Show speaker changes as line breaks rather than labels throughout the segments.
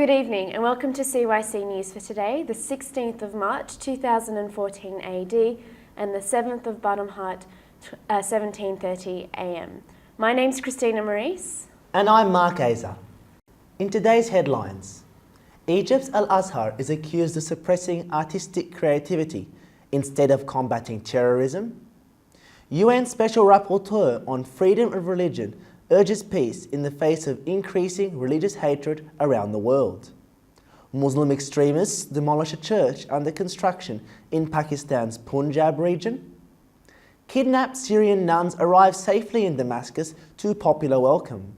Good evening and welcome to CYC News for today, the 16th of March 2014 AD and the 7th of Bottomheart 1730 AM. My name's Christina Maurice.
And I'm Mark Aza. In today's headlines, Egypt's Al-Azhar is accused of suppressing artistic creativity instead of combating terrorism. UN Special Rapporteur on freedom of religion urges peace in the face of increasing religious hatred around the world. Muslim extremists demolish a church under construction in Pakistan's Punjab region. Kidnapped Syrian nuns arrive safely in Damascus to popular welcome.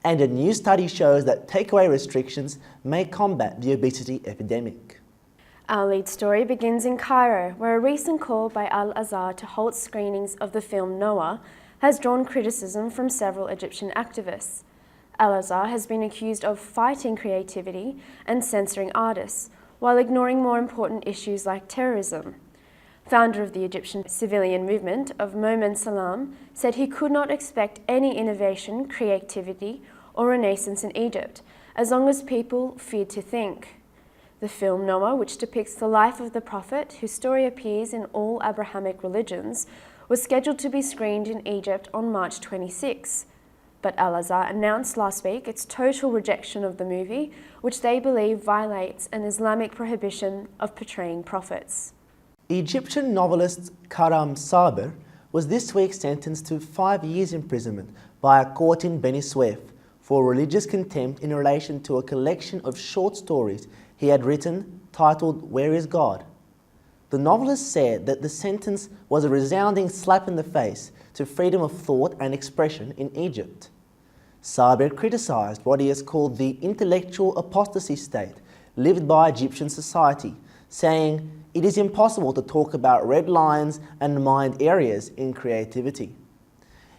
And a new study shows that takeaway restrictions may combat the obesity epidemic.
Our lead story begins in Cairo, where a recent call by Al-Azhar to halt screenings of the film Noah has drawn criticism from several Egyptian activists. Al-Azhar has been accused of fighting creativity and censoring artists, while ignoring more important issues like terrorism. Founder of the Egyptian civilian movement of Momen Salam said he could not expect any innovation, creativity, or renaissance in Egypt, as long as people feared to think. The film Noah, which depicts the life of the prophet, whose story appears in all Abrahamic religions, was scheduled to be screened in Egypt on March 26. But Al-Azhar announced last week its total rejection of the movie, which they believe violates an Islamic prohibition of portraying prophets.
Egyptian novelist Karam Saber was this week sentenced to 5 years imprisonment by a court in Beni Suef for religious contempt in relation to a collection of short stories he had written titled Where is God? The novelist said that the sentence was a resounding slap in the face to freedom of thought and expression in Egypt. Saber criticized what he has called the intellectual apostasy state lived by Egyptian society, saying it is impossible to talk about red lines and mined areas in creativity.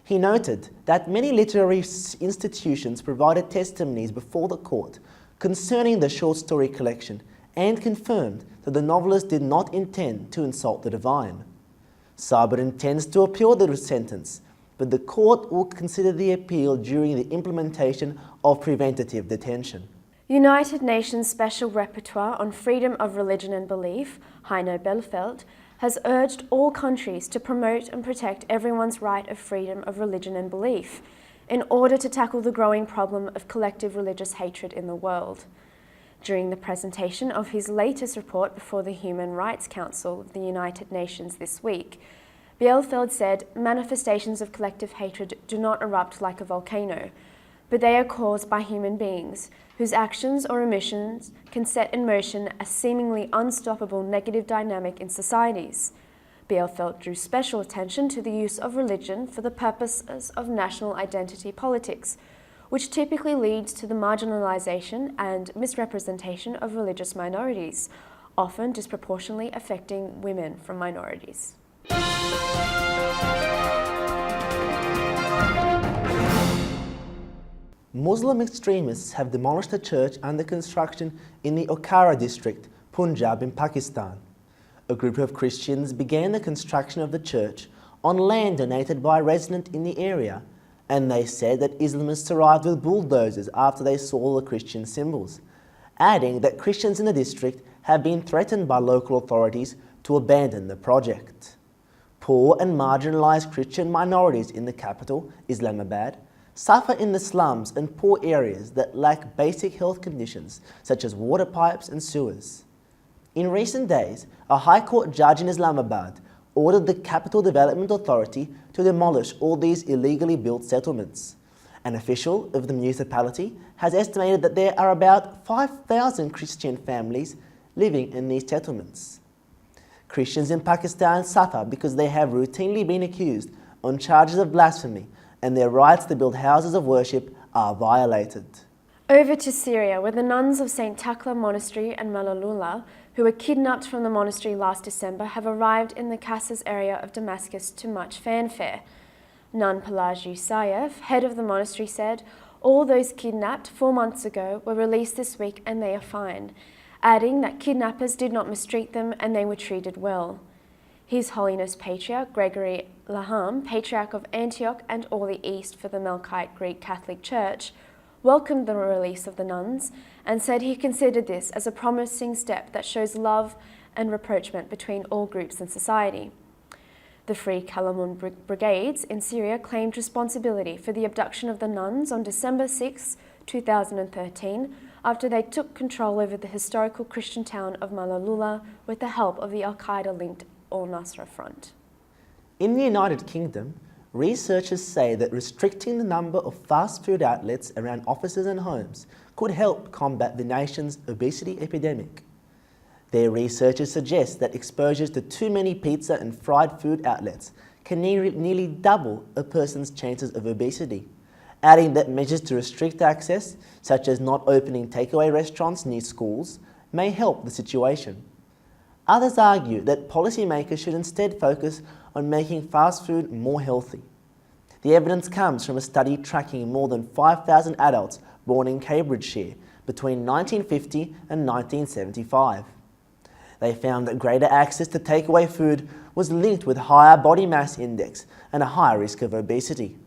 He noted that many literary institutions provided testimonies before the court concerning the short story collection and confirmed that the novelist did not intend to insult the divine. Saber intends to appeal the sentence, but the court will consider the appeal during the implementation of preventative detention.
United Nations Special Rapporteur on Freedom of Religion and Belief, Heino Belfeld, has urged all countries to promote and protect everyone's right of freedom of religion and belief in order to tackle the growing problem of collective religious hatred in the world. During the presentation of his latest report before the Human Rights Council of the United Nations this week, Bielefeld said manifestations of collective hatred do not erupt like a volcano, but they are caused by human beings whose actions or omissions can set in motion a seemingly unstoppable negative dynamic in societies. Bielefeld drew special attention to the use of religion for the purposes of national identity politics, which typically leads to the marginalization and misrepresentation of religious minorities, often disproportionately affecting women from minorities.
Muslim extremists have demolished a church under construction in the Okara district, Punjab in Pakistan. A group of Christians began the construction of the church on land donated by a resident in the area, and they said that Islamists arrived with bulldozers after they saw the Christian symbols, adding that Christians in the district have been threatened by local authorities to abandon the project. Poor and marginalized Christian minorities in the capital, Islamabad, suffer in the slums and poor areas that lack basic health conditions such as water pipes and sewers. In recent days, a High Court judge in Islamabad ordered the Capital Development Authority to demolish all these illegally built settlements. An official of the municipality has estimated that there are about 5,000 Christian families living in these settlements. Christians in Pakistan suffer because they have routinely been accused on charges of blasphemy, and their rights to build houses of worship are violated.
Over to Syria, where the nuns of St. Takla Monastery and Malalula, who were kidnapped from the monastery last December, have arrived in the Casas area of Damascus to much fanfare. Nun Pelagi Sayev, head of the monastery, said, "All those kidnapped 4 months ago were released this week and they are fine," adding that kidnappers did not mistreat them and they were treated well. His Holiness Patriarch Gregory Laham, Patriarch of Antioch and all the East for the Melkite Greek Catholic Church, welcomed the release of the nuns and said he considered this as a promising step that shows love and rapprochement between all groups in society. The Free Kalamun Brigades in Syria claimed responsibility for the abduction of the nuns on December 6, 2013, after they took control over the historical Christian town of Malalula with the help of the Al-Qaeda-linked Al-Nusra Front.
In the United Kingdom, researchers say that restricting the number of fast food outlets around offices and homes could help combat the nation's obesity epidemic. Their researchers suggest that exposures to too many pizza and fried food outlets can nearly double a person's chances of obesity, adding that measures to restrict access, such as not opening takeaway restaurants near schools, may help the situation. Others argue that policymakers should instead focus on making fast food more healthy. The evidence comes from a study tracking more than 5,000 adults born in Cambridgeshire between 1950 and 1975. They found that greater access to takeaway food was linked with higher body mass index and a higher risk of obesity.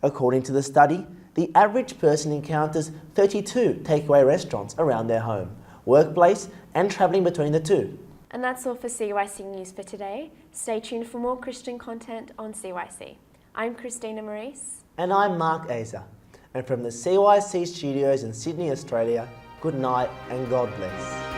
According to the study, the average person encounters 32 takeaway restaurants around their home, workplace, and travelling between the two.
And that's all for CYC News for today. Stay tuned for more Christian content on CYC. I'm Christina Maurice.
And I'm Mark Aza. And from the CYC studios in Sydney, Australia, good night and God bless.